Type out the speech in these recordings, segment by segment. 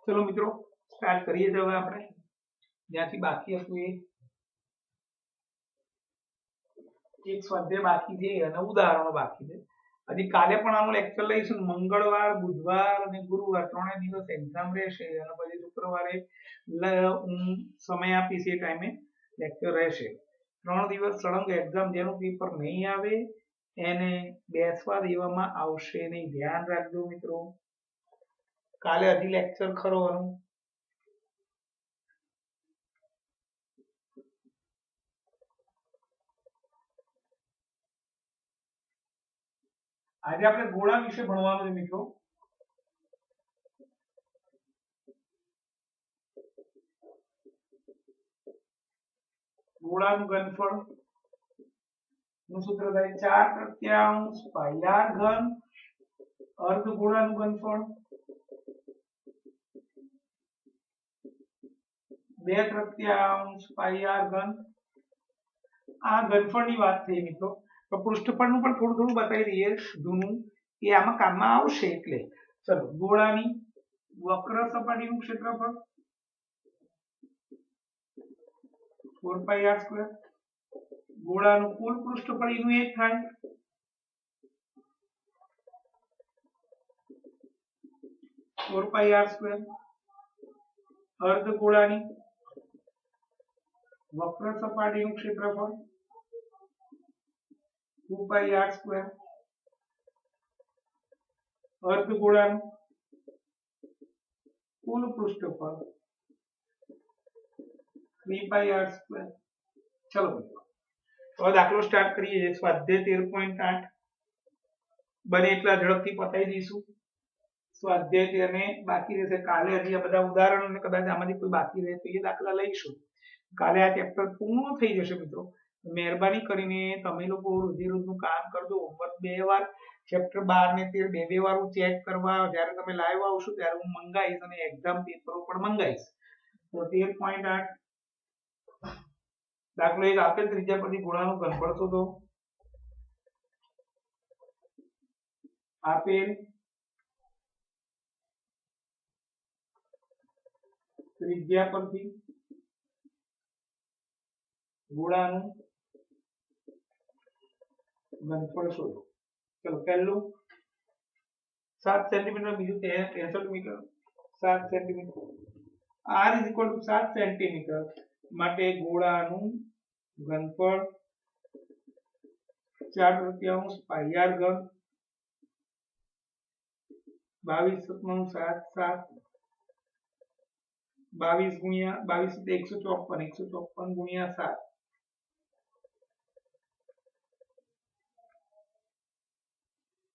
चलो मित्रों स्टार्ट करिए હવે આપણે જ્યાંથી બાકી હતું એક સ્વાધ્યાય બાકી છે અને ઉદાહરણો બાકી છે હજી કાલે પણ આનું લેક્ચર લઈશું મંગળવાર બુધવાર અને ગુરુવાર ત્રણે દિવસ એક્ઝામ રહેશે અને પછી શુક્રવારે સમય આપીશ એ ટાઈમે લેક્ચર રહેશે 3 દિવસ સળંગ એક્ઝામ જેનું પેપર નહીં આવે એને બેસવા દેવામાં આવશે નહીં ધ્યાન રાખજો મિત્રો કાલે હજી લેક્ચર ખરો આનું આજે આપણે ગોળા વિશે ભણવાનું છે મિત્રો ગોળાનું ઘનફળ નું સૂત્ર થાય 4/3 પાઈ r ઘન અર્ધગોળાનું ઘનફળ 2/3 પાઈ r ઘન આ ઘનફળની વાત થઈ મિત્રો તો પૃષ્ઠફળનું પણ થોડું થોડું બતાવી દઈએ જૂનું એ આમાં કામમાં આવશે એટલે ચલો ગોળાની વક્ર સપાટીનું ક્ષેત્રફળ 4 પાઈ r સ્ક્વેર ગોળાનું કુલ પૃષ્ઠફળ એનું એક થાય 4 પાઈ r સ્ક્વેર અર્ધગોળાની વક્ર સપાટીનું ક્ષેત્રફળ 2 પાઈ r સ્ક્વેર અર્ધગોળાનું કુલ પૃષ્ઠફળ 3 પાઈ r સ્ક્વેર ચલો હવે દાખલો સ્ટાર્ટ કરીએ સ્વાધ્યાય 13.8 બને એટલા ઝડપથી પતાવી દઈશું સ્વાધ્યાય 13 ને બાકી રહેશે કાલે હજી આ બધા ઉદાહરણો ને કદાચ આમાંથી કોઈ બાકી રહે તો એ દાખલા લઈશું કાલે આ ચેપ્ટર પૂર્ણ થઈ જશે મિત્રો મહેરબાની કરીને તમે લોકો રોજે રોજનું કામ કરજો હોમવર્ક 2 વાર ચેપ્ટર 12 ને 13 બે વાર હું ચેક કરવા જ્યારે તમે લાઈવ આવશો ત્યારે હું મંગાઈશ અને એક્ઝામ પેપરો પણ મંગાઈશ તો 13.8 દાખલો એક આપેલ ત્રિજ્યા પરથી ગોળાનું ઘનફળ શોધો આપેલ ત્રિજ્યા પરથી ગોળાનું ઘનફળ શોધો ચલો પહેલું 7 સેન્ટીમીટર બીજું 63 મીટર 7 સેન્ટીમીટર r 7 સેન્ટીમીટર માટે ગોળાનું ઘનફળ 4/3 પાઈ r ઘન 22/7 22 ગુણ્યા 154 ગુણ્યા 7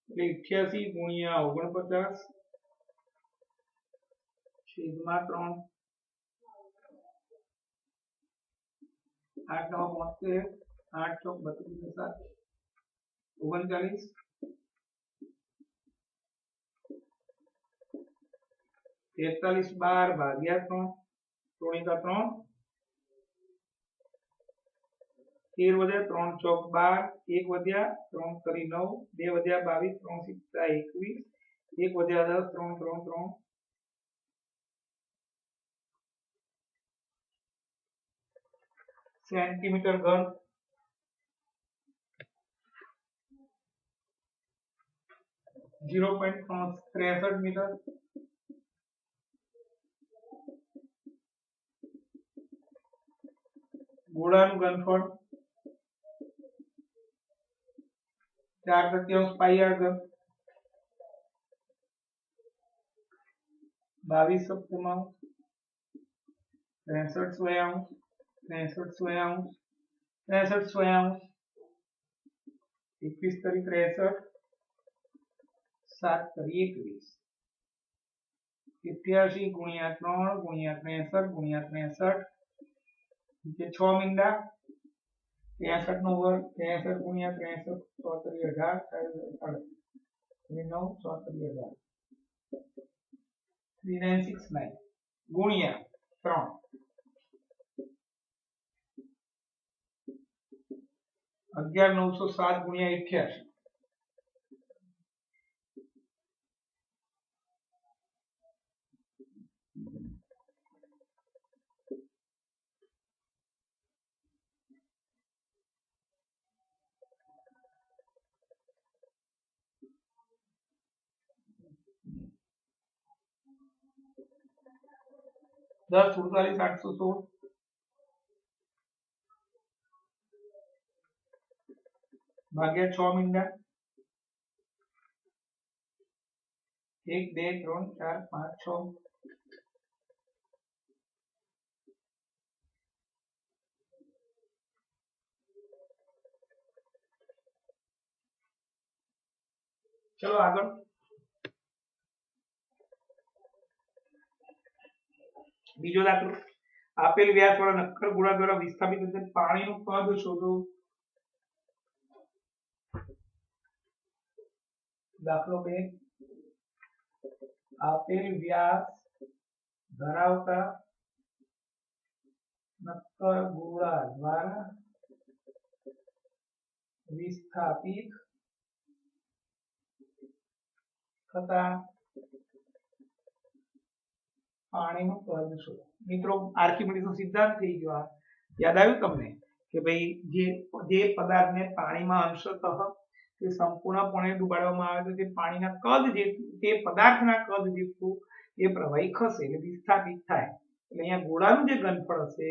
88 ગુણ્યા 49 છેદમાં 3 8 9 72 8 ચોક 32 7 39 43 12 ભાગ્યા 3 3 13 વધ્યા 3 ચોક 12 1 વધ્યા 3 કરી 9 2 વધ્યા 22 3 સિત્તા 21 1 વધ્યા 10 3 3 3 સેન્ટીમીટર ઘન .63 મીટર ગોળાનું ઘનફળ 4/3 પાઈ r ઘન 22 સપ્તમાંશ 63 સોયાંશ 63 સોયાંશ 63 સોયાંશ 21 તરી 63 7 તરી 21 87 ગુણ્યા 3 ગુણ્યા 63 ગુણ્યા 63 નીચે 6 મીંડા 63 નો વર્ગ 63 ગુણ્યા 63 100 18 9 100 18 3969 ગુણ્યા 3 11907 ગુણ્યા 88 2 10 48 816 ભાગ્યા 6 મીંડા 1 2 3 4 5 6 ચલો આગળ બીજો દાખલો આપેલ વ્યાસવાળા નક્કર ગોળા દ્વારા વિસ્થાપિત થયેલ પાણીનું કદ શોધો દાખલો 2 આપેલ વ્યાસ ધરાવતા નક્કર ગોળા દ્વારા વિસ્થાપિત થતા પાણીનું કદ શોધો મિત્રો આર્કિમિડીઝનો સિદ્ધાંત થઈ ગયો આ યાદ આવ્યું તમને કે ભાઈ જે પદાર્થને પાણીમાં અંશતઃ કે સંપૂર્ણપણે ડુબાડવામાં આવે તો તે પાણીના કદ જેટલું તે પદાર્થના કદ જેટલું એ પ્રવાહી ખસે એટલે વિસ્થાપિત થાય એટલે અહીંયા ગોળાનું જે ઘનફળ હશે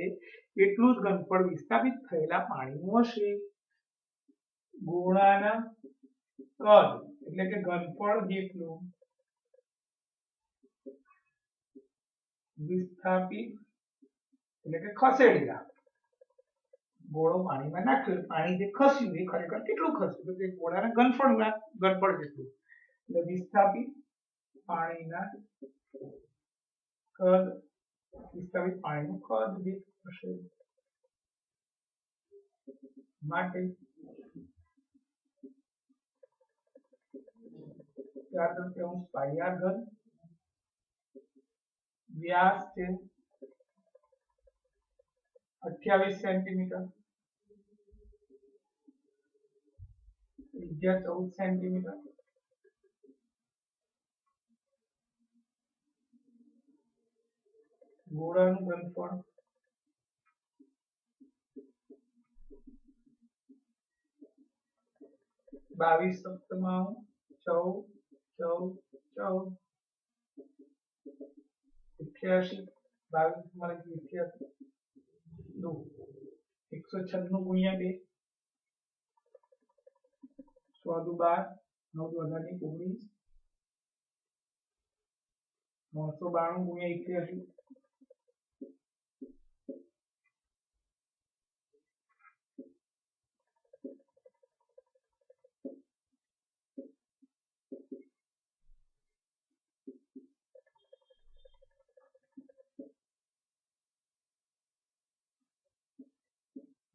એટલું જ ઘનફળ વિસ્થાપિત થયેલા પાણીનું હશે ગોળાના કદ એટલે કે ઘનફળ જેટલું વિસ્થાપિત એટલે કે ખસેડેલા ગોળો પાણીમાં નાખ્યો પાણી જે ખસ્યું એ ખરેખર કેટલું ખસ્યું તો તે ગોળાના ઘનફળ જેટલું એટલે વિસ્થાપિત પાણીના કદ વિસ્થાપિત પાણીનું કદ જેટલું હશે માટે 4/3 પાઈ r ઘન व्यास છે 28 સેન્ટીમીટર ત્રિજ્યા 14 સેન્ટીમીટર ગોળાનું ઘનફળ 22 સપ્તમાઉ 14 14 88 22 મારે 88 2 196 ગુણ્યા 2 100 12 9 18 19 992 ગુણ્યા 88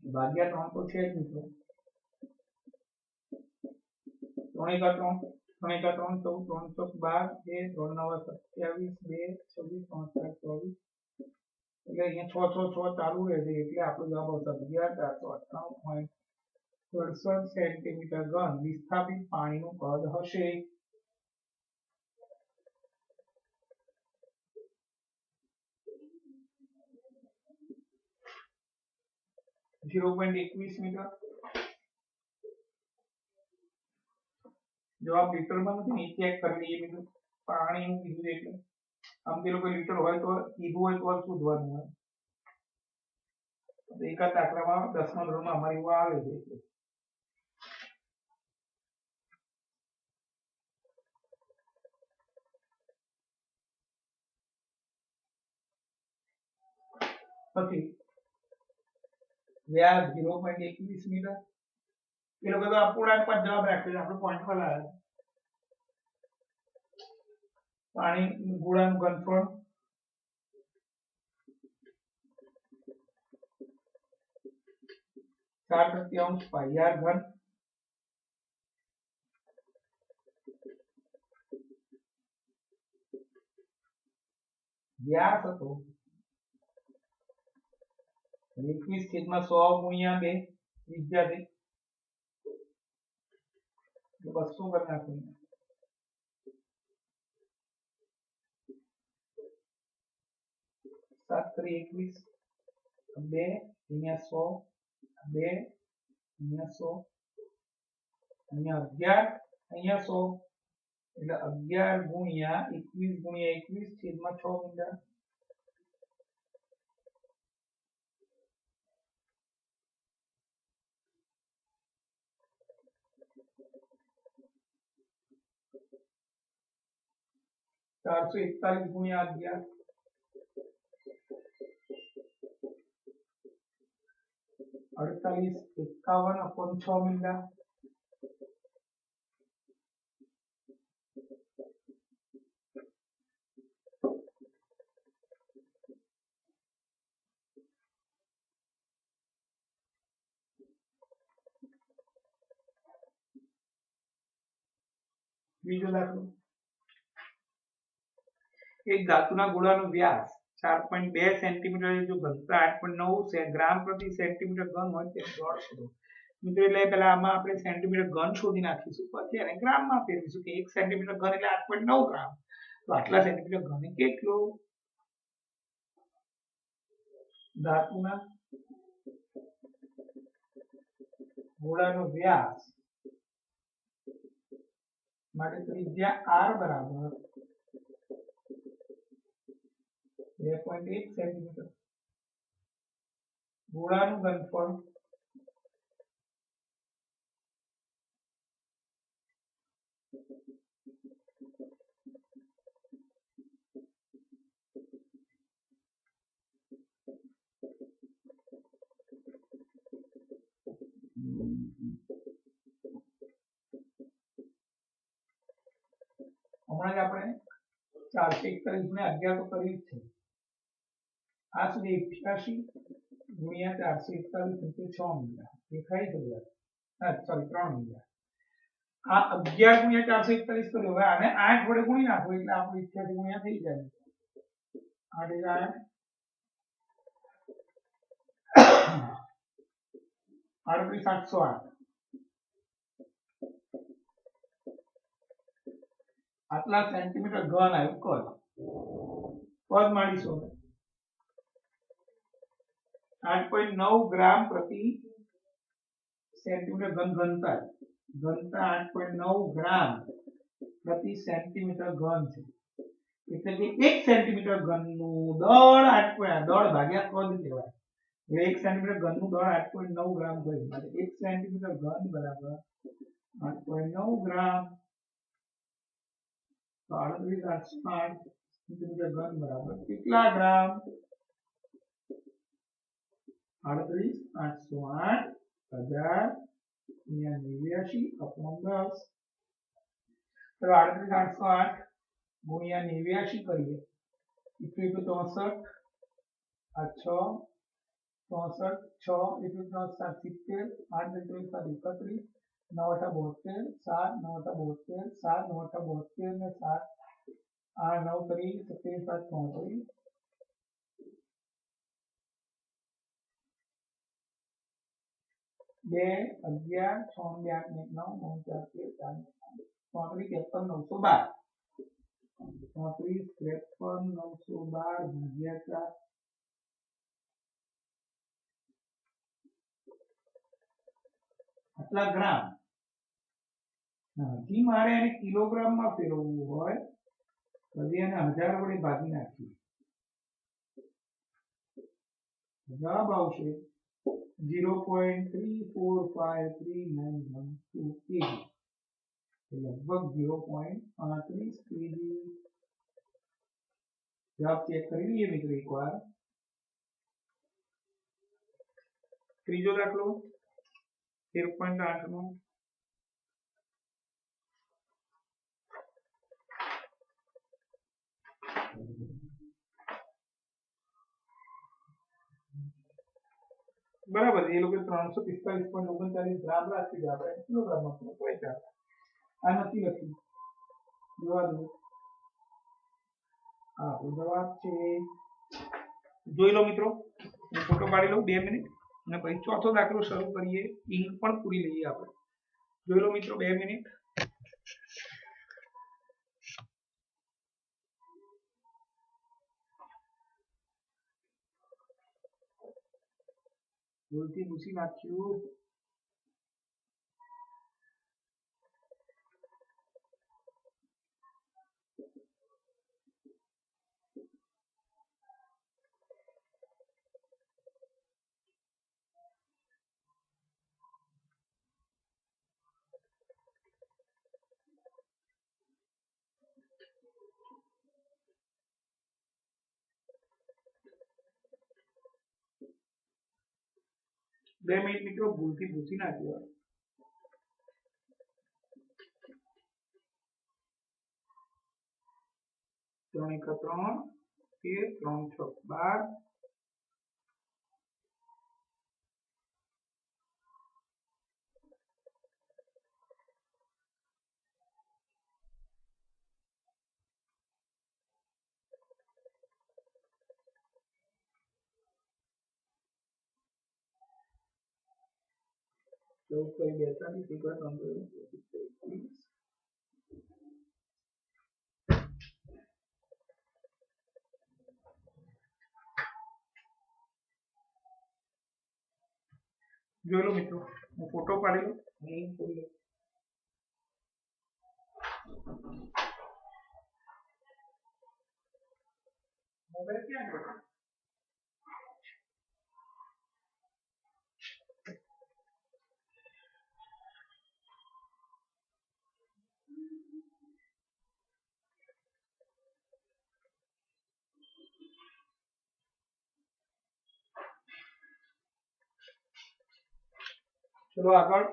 ભાગ્યા 3 તો છે જ મિત્રો 3 × 3 3 × 3 14 3 12 2 3 9 27 2 26 3 7 24 એટલે અહીંયા 6 6 6 ચાલુ રહેશે એટલે આપણો જવાબ આવશે 11498.67 સેન્ટીમીટર ઘન વિસ્થાપિત પાણીનું કદ હશે 0.21 મીટર જવાબ લીટરમાં નથી ને ચેક કરી લઈએ મિત્રો પાણીનું કીધું એટલે આમ તે લોકો લીટર હોય તો કીધું હોય તો શોધવાનું હોય એકાદ દાખલામાં 10મા ધોરણમાં અમારે એવું આવે છે પછી વ્યાસ 0.21 મીટર એ લોકો તો અપૂર્ણાંક પર જવાબ રાખ્યો છે આપણો પોઈન્ટ પર આવ્યો પાણી ગોળાનું ઘનફળ 4/3 પાઈ r ઘન વ્યાસ હતો 21/100 ગુણ્યા 2 ત્રિજ્યા છે 200 કરી નાખીએ 7×21 2 × 100 2 × 100 અહીંયા 11 અહીંયા 100 એટલે 11 × 21 × 21 6 મીટર 441 गुणिया 11 4851/6 मिला। बीजो दाखलो, एक धातुना गोळानो व्यास 4.2 सेंटीमीटर जो घनता 8.9 ग्राम प्रति सेंटीमीटर घन होय ते दળ શોધો। મિત્રો એટલે પહેલા આમાં આપણે સેન્ટીમીટર ઘન શોધી નાખીશું, પછી એને ગ્રામમાં ફેરવીશું કે 1 સેન્ટીમીટર ઘન એટલે 8.9 ગ્રામ, તો આટલા સેન્ટીમીટર ઘન એ કેટલો? ધાતુના ગોળાનો વ્યાસ માટે ત્રિજ્યા r બરાબર 2.1 સેન્ટીમીટર, ગોળાનું ઘનફળ હમણાં જ આપણે 441 ને 11 તો કરી જ છે, આ સુધી 88 ગુણ્યા 441 એટલે 6 મિલા દેખાય છે બધા, હા સોરી 3 મિલા, આ 11 ગુણ્યા 441 કર્યો, હવે આને 8 વડે ગુણી નાખો એટલે આપણું 88 ગુણ્યા થઈ જાય, 8 3808 આટલા સેન્ટીમીટર ઘન આવ્યું કદ, પદ માણીશું 8.9 ગ્રામ પ્રતિ સેન્ટીમીટર ઘન ઘનતા, ઘનતા 8.9 ગ્રામ પ્રતિ સેન્ટીમીટર ઘન છે, એટલે કે 1 સેન્ટીમીટર ઘનનું દળ 8. દળ ભાગ્યા કદ કહેવાય, એટલે 1 સેન્ટીમીટર ઘનનું દળ 8.9 ગ્રામ થયું, એટલે 1 સેન્ટીમીટર ઘન બરાબર 8.9 ગ્રામ, તો 3808 સેન્ટીમીટર ઘન બરાબર કેટલા ગ્રામ? 3808 1000 ગુણ્યા 89 અપોન 10, તો 3808 ગુણ્યા 89 કરીએ એટલે 63, આ 6 63 6 એટલે 70, 8 એટલે 31, 9 72, 7 9 72, 7 9 72 ને 7 આ 9 કરી 27 7 33, 2 11 6 8 9 9 4 13 4 53 912, 33 53 912 ભાગ્યા 4 આટલા ગ્રામ। હજી મારે એને કિલોગ્રામમાં ફેરવવું હોય તો એને 1000 વડે ભાગી નાખીએ, જવાબ આવશે 0.345391 kg, લગભગ 0.38 kg। જવાબ ચેક કરી લઈએ મિત્રો એકવાર। ત્રીજો દાખલો 13.8 નો, બરાબર, એ લોકો 345.39 ગ્રામ રાખી દે, આપણે કિલોગ્રામમાં કોઈ ચાલે, આ નથી લખ્યું, જોવા દો, આ જવાબ છે, જોઈ લો મિત્રો, હું ફોટો પાડી લઉં 2 મિનિટ અને પછી ચોથો દાખલો શરૂ કરીએ, ઇંક પણ પૂરી લઈએ આપણે, જોઈ લો મિત્રો 2 મિનિટ। ભૂલથી ભૂસી નાખ્યું, 2 મિનિટ મિત્રો ભૂલથી ભૂસી નાખ્યો 3 × 3 13 3 × 6 12 14 કરી 42 = 323 જોઈ લો મિત્રો હું ફોટો પાડી લઉં અહીં જોઈ લો મોબાઈલ ક્યાં ગયો ચલો આગળ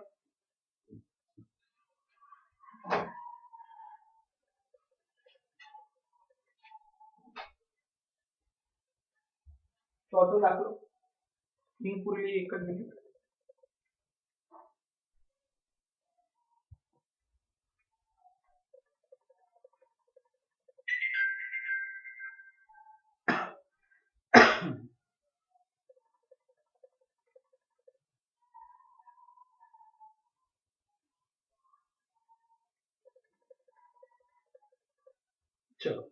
ચોથો દાખલો સ્ક્રીન પૂરી 1 જ મિનિટ ચલો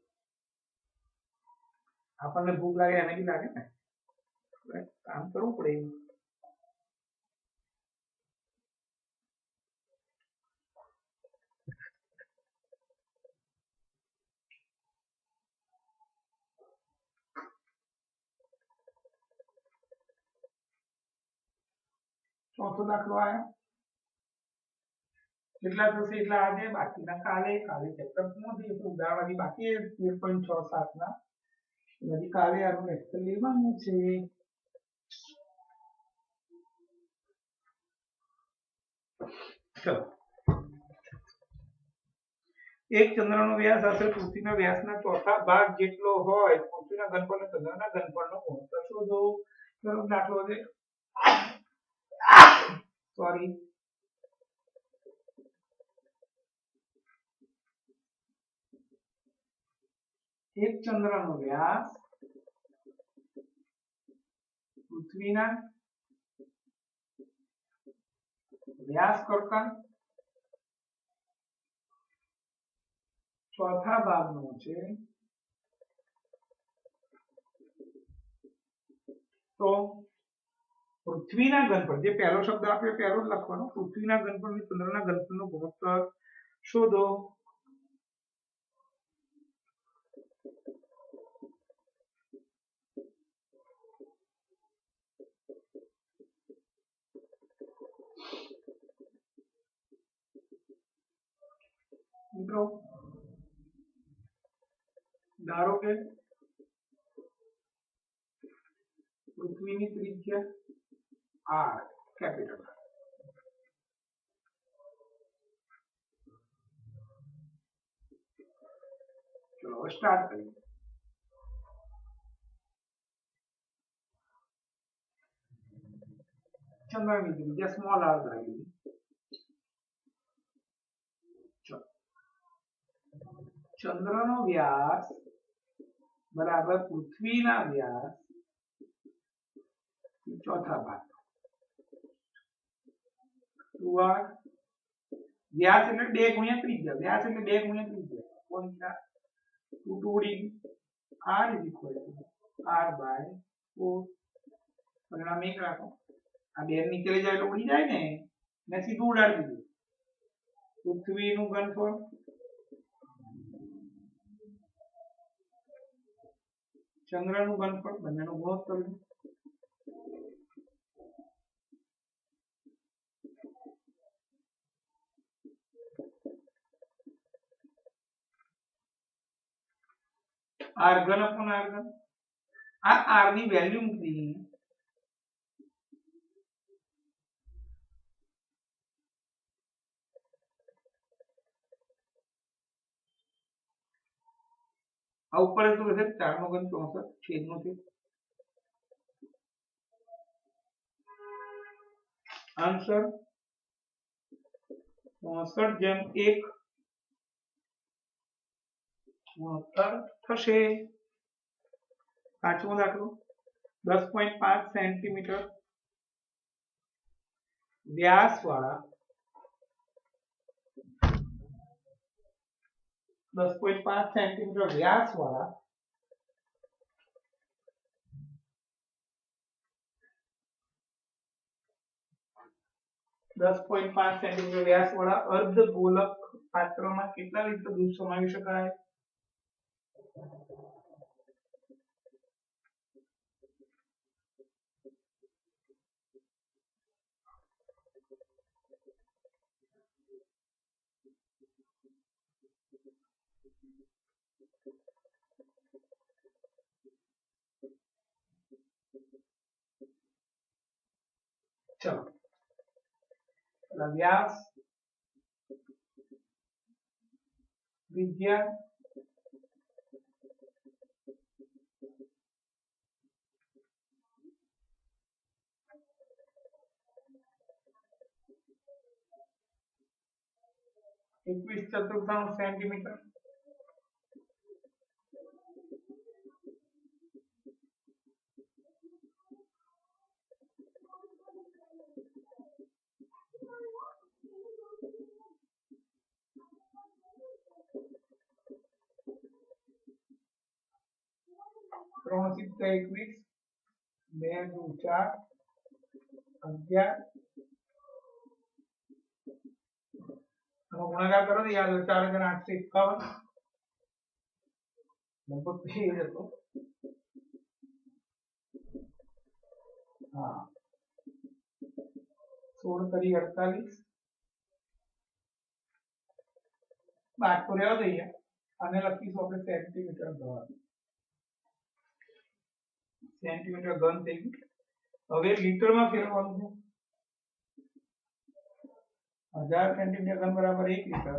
આપણને ભૂખ લાગે એને બી લાગે ને કામ કરવું પડે ચોથો દાખલો આયો કેટલા થશે એટલા આજે બાકીના કાલે કાલે ચેપ્ટર પૂર્ણ થઈ જશે ઉદાહરણ હજી બાકી 13.67 ના હજી કાલે આનું લેક્ચર લેવાનું છે ચલો એક ચંદ્રનો વ્યાસ આશરે પૃથ્વીના વ્યાસના ચોથા ભાગ જેટલો હોય પૃથ્વીના ઘનફળ અને ચંદ્રના ઘનફળનો ગુણોત્તર શોધો ચલો દાખલો છે સોરી એક ચંદ્રનો વ્યાસ પૃથ્વીના વ્યાસ કરતા ચોથા ભાગનો છે તો પૃથ્વીના ઘનફળ જે પહેલો શબ્દ આપ્યો પહેલો જ લખવાનો પૃથ્વીના ઘનફળ અને ચંદ્રના ઘનફળનો ગુણોત્તર શોધો મિત્રો ધારો કે પૃથ્વીની ત્રિજ્યા r કેપિટલ ચલો સ્ટાર્ટ કરીએ ચંદ્રની ત્રિજ્યા સ્મોલ r ધારી ચંદ્રનો વ્યાસ બરાબર પૃથ્વીના વ્યાસ ચોથા ભાગ વ્યાસ એટલે 2 ગુણ્યા ત્રિજ્યા વ્યાસ એટલે 2 ગુણ્યા ત્રિજ્યા કોણ 2 r = r/4 પરિણામ એક રાખો આ 2 નીચે લઈ જાય એટલે ઉડી જાય ને સીધું ઉડાડી દીધું પૃથ્વીનું ઘનફળ ચંદ્રનું ઘનફળ બંનેનો ગુણોત્તર r ઘન upon r ઘન આ r ની વેલ્યુ મૂકી આ ઉપર શું થશે 4 નો ઘન 64 છેદનું છે આન્સર 64 જેમ 1 ગુણોત્તર થશે. પાંચમો દાખલો 10.5 સેન્ટીમીટર વ્યાસવાળા 10.5 સેન્ટીમીટર વ્યાસવાળા 10.5 સેન્ટીમીટર વ્યાસવાળા અર્ધગોલક પાત્રમાં કેટલા લીટર દૂધ સમાવી શકાય? चलो व्यास त्रिज्या एकवीस चतुर्थांश सेंटीमीटर त्रण सिक्का 21 2 2 4 11 गुणाकार करो तो याद हो 4851 लगभग ये तो हाँ 16 तरी 48 बात को रहवा दઈએ અને લખીશું આપણે સેન્ટીમીટર ઘન સેન્ટીમીટર ઘન થઈ ગયું. હવે લીટરમાં ફેરવવાનું છે 1000 સેન્ટીમીટર ઘન બરાબર 1 લીટર.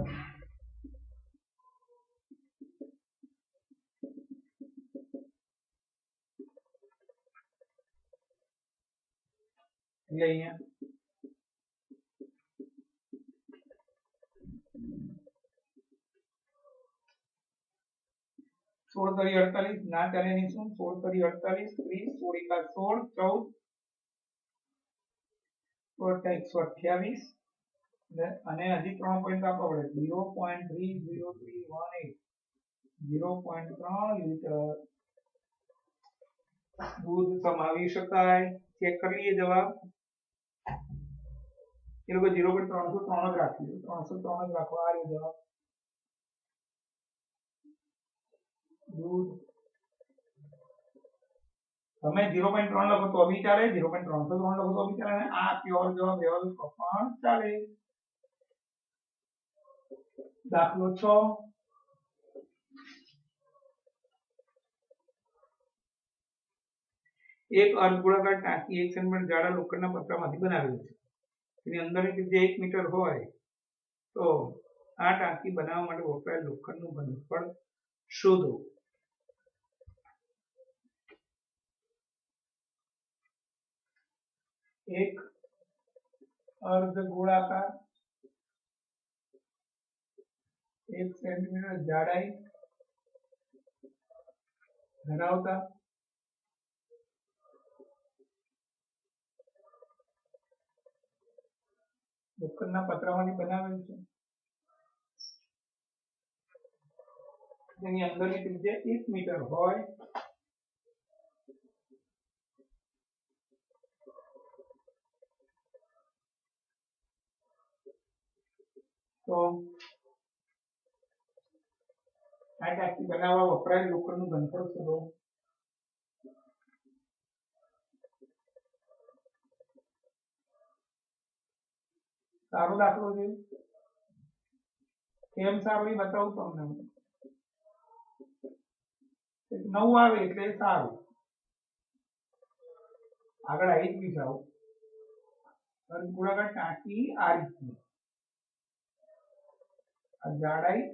એટલે અહીંયા 16 તરી 48 ના ચાલે ની શું 16 તરી 48 30 16 એકા 16 14 128 અને હજી 3 પોઈન્ટ આપવા પડે 0.30318 0.3 લીટર दूध समावी शकाय. चेक कर लिए जवाब ये लोग 0.303 જ રાખ્યું 303 જ રાખવા આ રહ્યો જવાબ. दूध તમે 0.3 લખો તો બી ચાલે 0.303 લખો તો બી ચાલે અને આ પ્યોર જવાબ લેવા તો પણ ચાલે. દાખલો 6 एक अर्धगोलाकार टांकी 1 सेंटीमीटर जाड़ा लोखंडના પતરામાંથી બનાવેલી છે. તેની અંદરની ત્રિજ્યા 1 મીટર હોય તો આ ટાંકી બનાવવા માટે વપરાયેલ લોખંડનું ઘનફળ શોધો. एक अर्धगोलाकार 1 सेंटीमीटर जाड़ाई धरावता લોખંડના પતરામાંથી બનાવેલ છે. તેની અંદરની ત્રિજ્યા 1 મીટર હોય તો આ ટાંકી બનાવવા વપરાયેલ લોખંડનું ઘનફળ શોધો. સારો દાખલો છે કેમ સારું એ બતાવું તમને. 9 આવે એટલે સારું. આગળ આવી જ જાઓ. વર્તુળાકાર ટાંકી આ રીતની આ જાડાઈ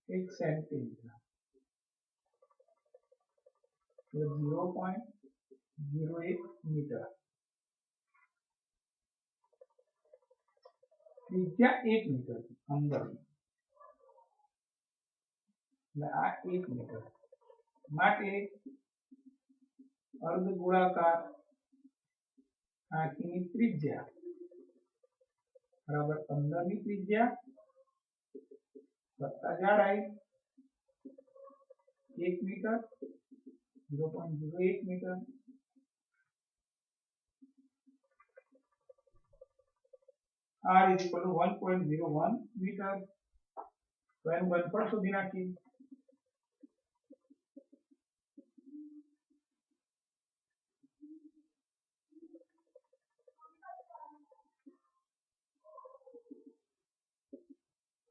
1 સેન્ટીમીટર, 0.01 મીટર, ત્રિજ્યા 1 મીટર અંદર, એટલે આ 1 મીટર માટે અર્ધગોળાકાર આંખની ત્રિજ્યા બરાબર 15 ની ત્રિજ્યા વત્તા જાડાઈ 1 metre 0.01 metre r is equal to 1.01 metre. તો એનું ઘનફળ શોધી નાખીએ.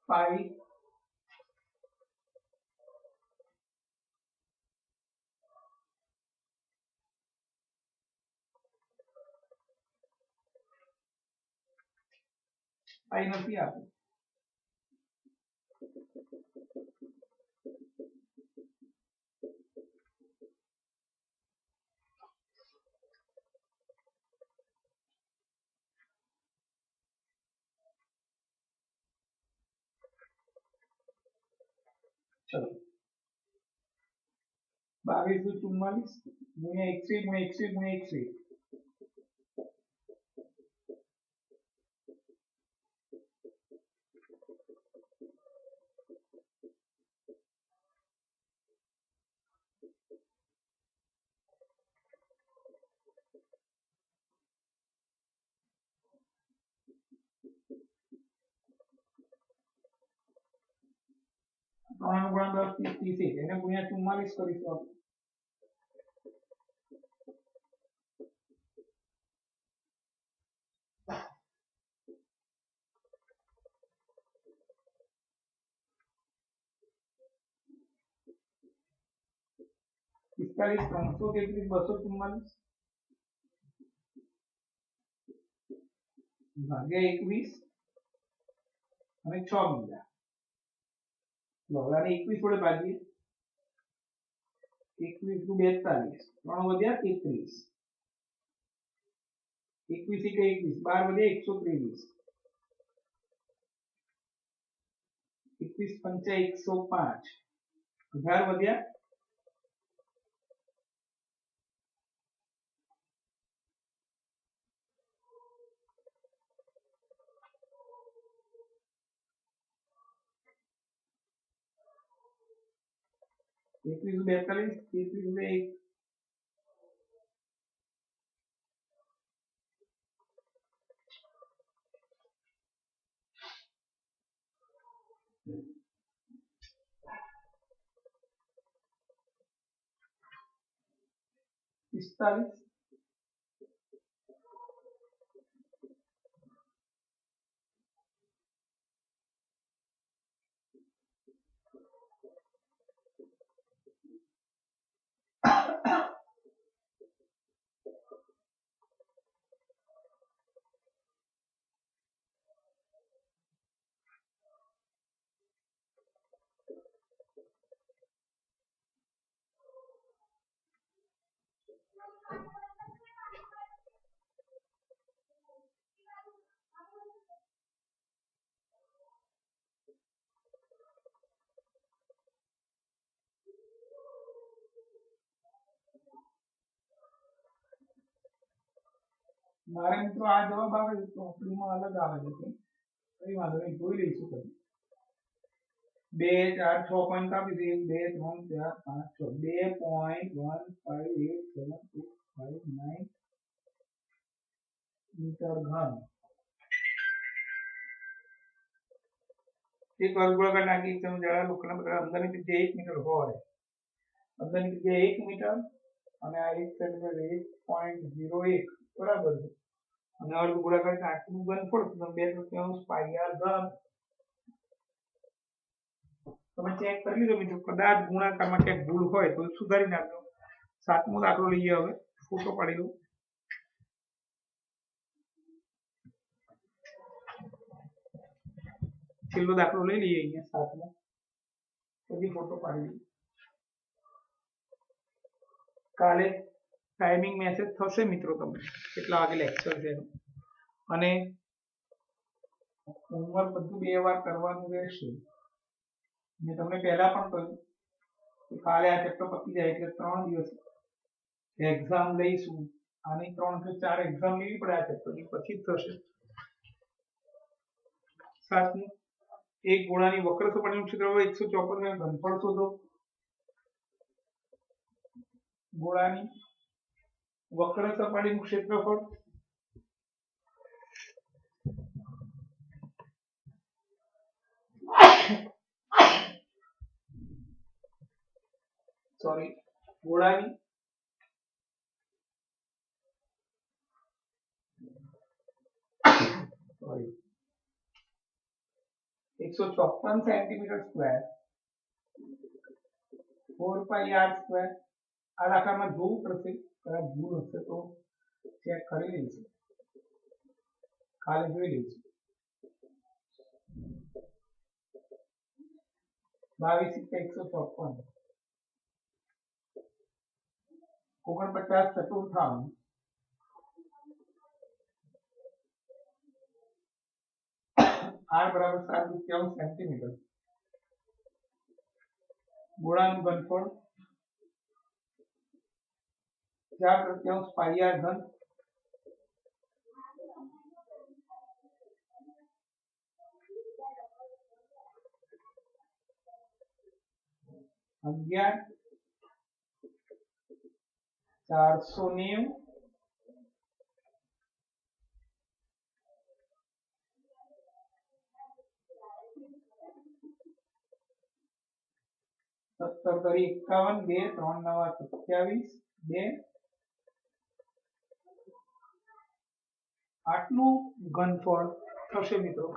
પાઈ નથી આપ્યું. चलो 2244 गुणिया 1 गुणिया 1 गुणिया 1 3 गुणा 10 30 એને ગુણ્યા 44 કરીશું આપણે. પિસ્તાલીસ 333 244 ભાગ્યા 21 અને 6 મળ્યા. લવલાને 21 વડે ભાગીએ 21 * 42 3 વધ્યા 33 21 * 21 12 વધ્યા 123 21 * 5 105 18 વધ્યા 21 * 42 33 * 1 45 મારે મિત્રો આ જવાબ આવે છે તો ચોપડીમાં અલગ આવે છે કઈ વાંધો નહીં જોઈ લઈશું પછી 2 4 6 પોઈન્ટ કાપી દઈએ 1 2 3 4 5 6 2.1587659 મીટર ઘન. એક વર્ગગોળાકાર નાખી તમે જરા લોખંડના પતરા અંદરની ત્રિજ્યા 1 મીટર હોય અંદરની ત્રિજ્યા 1 મીટર અને આ 1 સેન્ટીમીટર 1.01 બરાબર છે અને અર્ધગોળાકાર કાચનું ઘનફળ તમે 2/3 પાઈ r ઘન. તમે ચેક કરી લીધો મિત્રો કદાચ ગુણાકારમાં ક્યાંક ભૂલ હોય તો સુધારી નાખજો. 7મો દાખલો લઈએ હવે ફોટો પાડી લો. છેલ્લો દાખલો લઈ લઈએ અહીંયા 7મો. પછી ફોટો પાડી દઈએ. કાલે ટાઈમિંગ મેસેજ થશે મિત્રો તમને કેટલા વાગે લેક્ચર છે એનું. અને હોમવર્ક બધું 2 વાર કરવાનું રહેશે. મેં તમને પહેલા પણ કહ્યું કે કાલે આ ચેપ્ટર પતી જાય એટલે 3 દિવસ એક્ઝામ લઈશું. આની 3 કે 4 એક્ઝામ લેવી પડે આ ચેપ્ટરની, પછી જ થશે. સાતમું, એક ગોળાની વક્ર સપાટીનું ક્ષેત્રફળ 154 નું ઘનફળ શોધો. ગોળાની વક્ર સપાટીનું ક્ષેત્રફળ ગોળાની 154 સેન્ટીમીટર સ્ક્વેર 4 પાઈ r સ્ક્વેર. આ દાખલામાં જોવું પડશે, કદાચ ભૂલ હશે તો ચેક કરી લઈશું, કાલે જોઈ લઈશું. 22 × 154 49 ચતુર્થાંશ r બરાબર 7 સેન્ટીમીટર. ગોળાનું ઘનફળ 4/3 પાઈ r ઘન. અગિયાર 490 17 કરી 51 2 3 9 27 2 આટલું ઘનફળ થશે મિત્રો.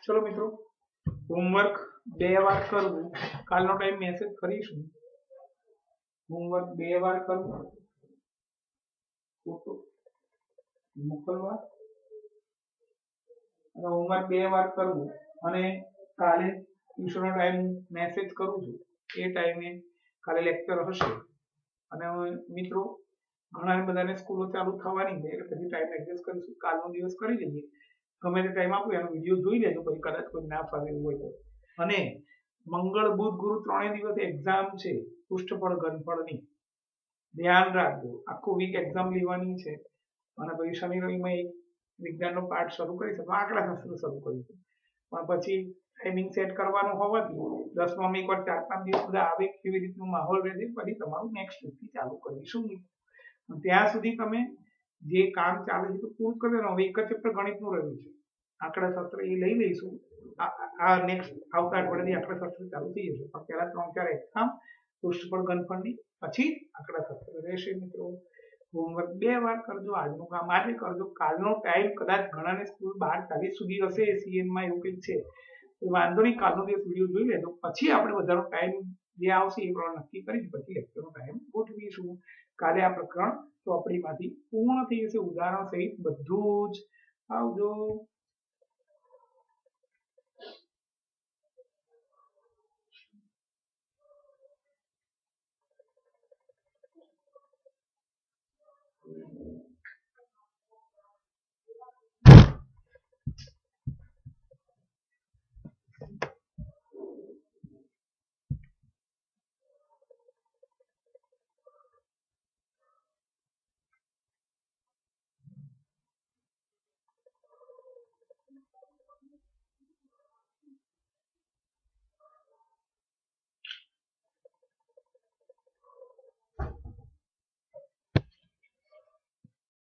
ચલો મિત્રો, હોમવર્ક 2 વાર કરવું. કાલનો ટાઈમ મેસેજ કરીશું. હોમવર્ક 2 વાર કરવું, ફોટો મોકલવા અને હોમવર્ક 2 વાર કરવું. અને કાલે ટ્યુશનનો ટાઈમ મેસેજ કરું છું, એ ટાઈમે કાલે લેક્ચર હશે. અને મિત્રો ઘણા બધાને સ્કૂલો ચાલુ થવાની છે એટલે પછી ટાઈમ એડજસ્ટ કરીશું. કાલનો દિવસ કરી લઈએ, ગમે તે ટાઈમ આપું એનો વિડીયો જોઈ લેજો, પછી કદાચ કોઈ ના ફાવે એવું હોય તો. અને મંગળ બુધ ગુરુ 3 દિવસ એક્ઝામ છે પૃષ્ઠફળ ઘનફળની, ધ્યાન રાખજો. આખું વીક એક્ઝામ લેવાની છે. અને પછી શનિ રવિમાં એક વિજ્ઞાનનો પાઠ શરૂ કરી છે, આંકડાશાસ્ત્ર શરૂ કરીશું. પણ પછી ટાઈમિંગ સેટ કરવાનું હોવાથી 10માં એકવાર 4-5 દિવસ બધા આવે કેવી રીતનું માહોલ રહેશે, પછી તમારું નેક્સ્ટ વીકથી ચાલુ કરીશું. ત્યાં સુધી તમે જે કામ ચાલે છે તો પૂરું કરી દેવાનું. હવે એક જ ચેપ્ટર ગણિતનું રહ્યું છે, આંકડાશાસ્ત્ર એ લઈ લઈશું. આ નેક્સ્ટ આવતા અઠવાડિયાથી આંકડાશાસ્ત્ર ચાલુ થઈ જશે. પણ પહેલા 3-4 એક્ઝામ પૃષ્ઠફળ ઘનફળની, પછી આંકડાશાસ્ત્ર રહેશે. મિત્રો હોમવર્ક 2 વાર કરજો. આજનું કામ આજે કરજો. કાલનો ટાઈમ કદાચ ઘણાને સ્કૂલ 12:40 સુધી હશે, સીએનમાં એવું કંઈક છે, તો વાંધો નહીં, કાલનો દિવસ વિડીયો જોઈ લેજો. પછી આપણે બધાનો ટાઈમ જે આવશે એ પ્રમાણે નક્કી કરી પછી લેક્ચરનો ટાઈમ ગોઠવીશું. કાલે આ પ્રકરણ ચોપડીમાંથી પૂર્ણ થઈ જશે, ઉદાહરણ સહિત બધું જ. આવજો.